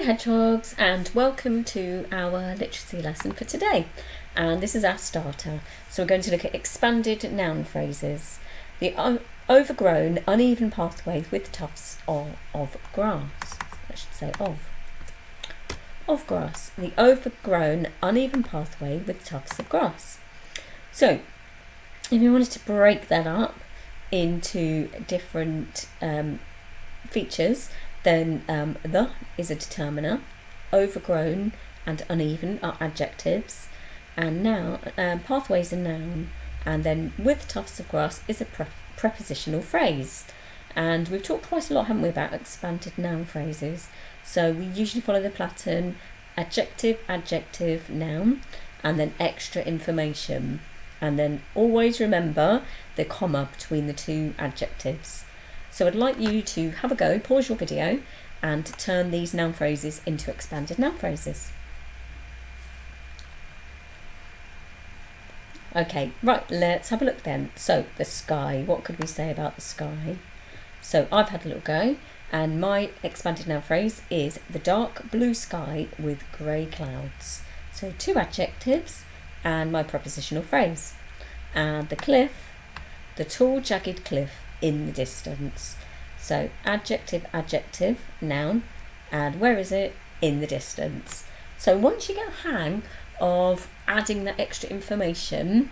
Hedgehogs, and welcome to our literacy lesson for today. And this is our starter. So we're going to look at expanded noun phrases. The overgrown, uneven pathway with tufts of grass. I should say of grass. The overgrown, uneven pathway with tufts of grass. So if you wanted to break that up into different features, then the is a determiner, overgrown and uneven are adjectives, and now pathway is a noun, and then with tufts of grass is a prepositional phrase. And we've talked quite a lot, haven't we, about expanded noun phrases. So we usually follow the pattern: adjective, adjective, noun, and then extra information. And then always remember the comma between the two adjectives. So I'd like you to have a go, pause your video, and turn these noun phrases into expanded noun phrases. Okay, right, let's have a look then. So the sky, what could we say about the sky? So I've had a little go, and my expanded noun phrase is the dark blue sky with grey clouds. So two adjectives and my prepositional phrase. And the cliff, the tall jagged cliff in the distance. So adjective, adjective, noun, and where is it? In the distance. So once you get a hang of adding that extra information,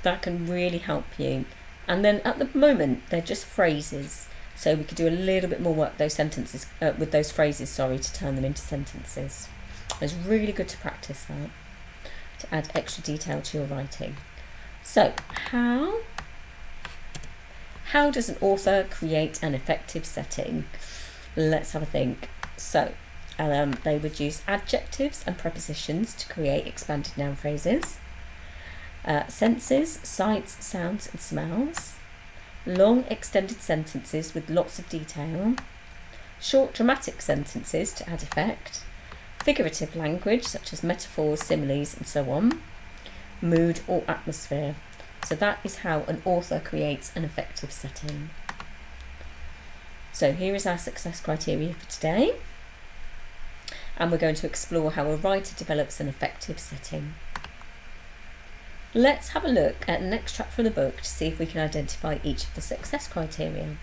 that can really help you. And then at the moment they're just phrases, so we could do a little bit more work with those sentences with those phrases, to turn them into sentences. It's really good to practice that, to add extra detail to your writing. So how does an author create an effective setting? Let's have a think. So they would use adjectives and prepositions to create expanded noun phrases. Senses, sights, sounds and smells. Long extended sentences with lots of detail. Short dramatic sentences to add effect. Figurative language such as metaphors, similes and so on. Mood or atmosphere. So that is how an author creates an effective setting. So here is our success criteria for today. And we're going to explore how a writer develops an effective setting. Let's have a look at the next track from the book to see if we can identify each of the success criteria.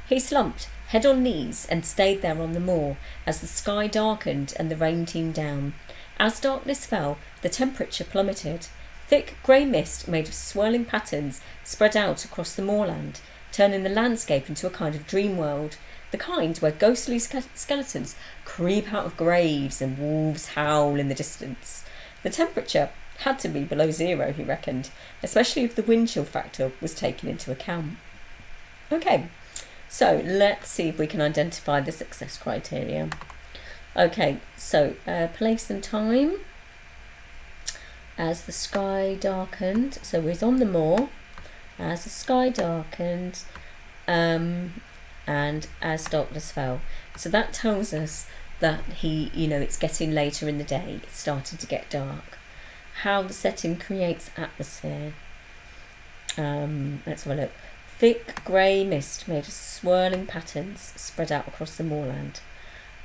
He slumped, head on knees, and stayed there on the moor as the sky darkened and the rain teemed down. As darkness fell, the temperature plummeted. Thick grey mist made of swirling patterns spread out across the moorland, turning the landscape into a kind of dream world, the kind where ghostly skeletons creep out of graves and wolves howl in the distance. The temperature had to be below zero, he reckoned, especially if the wind chill factor was taken into account. Okay, so let's see if we can identify the success criteria. Okay, so place and time. As the sky darkened, so he's on the moor, as the sky darkened, and as darkness fell. So that tells us that it's getting later in the day, it's starting to get dark. How the setting creates atmosphere. Let's have a look. Thick grey mist made of swirling patterns spread out across the moorland.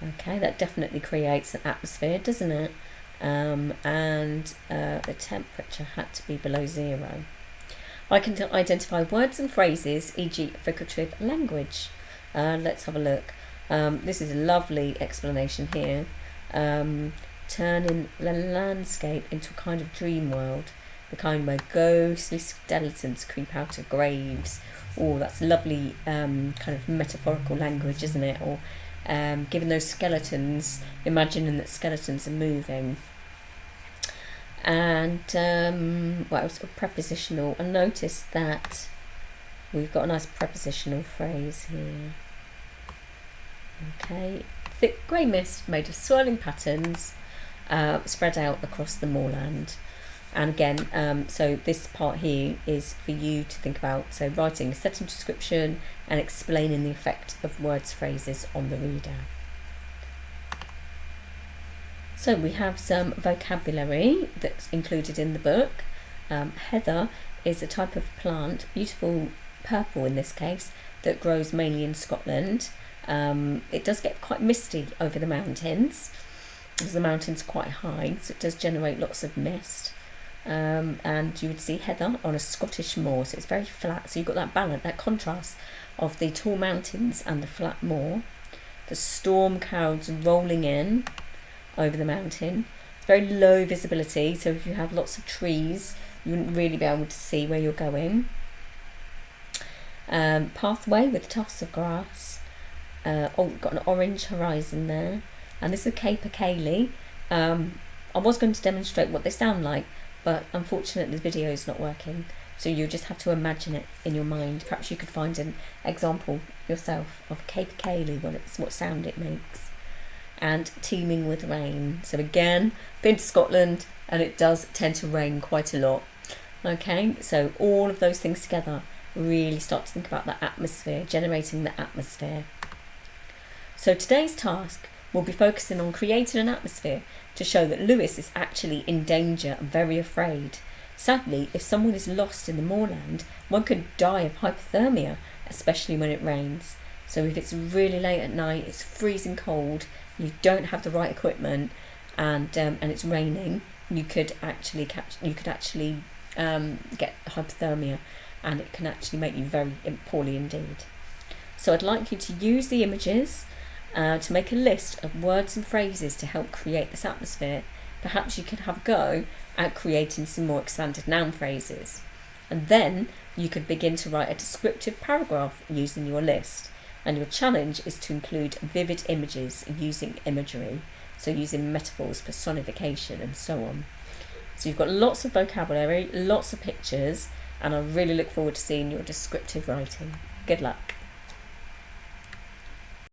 Okay, that definitely creates an atmosphere, doesn't it? And the temperature had to be below zero. I can identify words and phrases, e.g. figurative language. Let's have a look. This is a lovely explanation here. Turning the landscape into a kind of dream world, the kind where ghostly skeletons creep out of graves. Oh, that's lovely kind of metaphorical language, isn't it? Or given those skeletons, imagining that skeletons are moving. And what else? Prepositional. And notice that we've got a nice prepositional phrase here. Okay, thick grey mist made of swirling patterns spread out across the moorland. And again, so this part here is for you to think about, so writing a setting description and explaining the effect of words, phrases on the reader. So we have some vocabulary that's included in the book. Heather is a type of plant, beautiful purple in this case, that grows mainly in Scotland. It does get quite misty over the mountains because the mountains are quite high, so it does generate lots of mist. And you would see heather on a Scottish moor, so it's very flat, so you've got that balance, that contrast of the tall mountains and the flat moor. The storm clouds rolling in over the mountain. It's very low visibility, so if you have lots of trees you wouldn't really be able to see where you're going. Pathway with tufts of grass. You've got an orange horizon there, and this is Caper Cayley. I was going to demonstrate what they sound like, but unfortunately the video is not working, so you just have to imagine it in your mind. Perhaps you could find an example yourself of Caper Cayley, what sound it makes. And teeming with rain. So again, been to Scotland and it does tend to rain quite a lot. Okay, so all of those things together really start to think about the atmosphere, generating the atmosphere. So today's task will be focusing on creating an atmosphere to show that Lewis is actually in danger and very afraid. Sadly, if someone is lost in the moorland, one could die of hypothermia, especially when it rains. So if it's really late at night, it's freezing cold, you don't have the right equipment, and it's raining, you could actually get hypothermia, and it can actually make you very poorly indeed. So I'd like you to use the images to make a list of words and phrases to help create this atmosphere. Perhaps you could have a go at creating some more expanded noun phrases. And then you could begin to write a descriptive paragraph using your list. And your challenge is to include vivid images using imagery, so using metaphors, personification and so on. So you've got lots of vocabulary, lots of pictures, and I really look forward to seeing your descriptive writing. Good luck.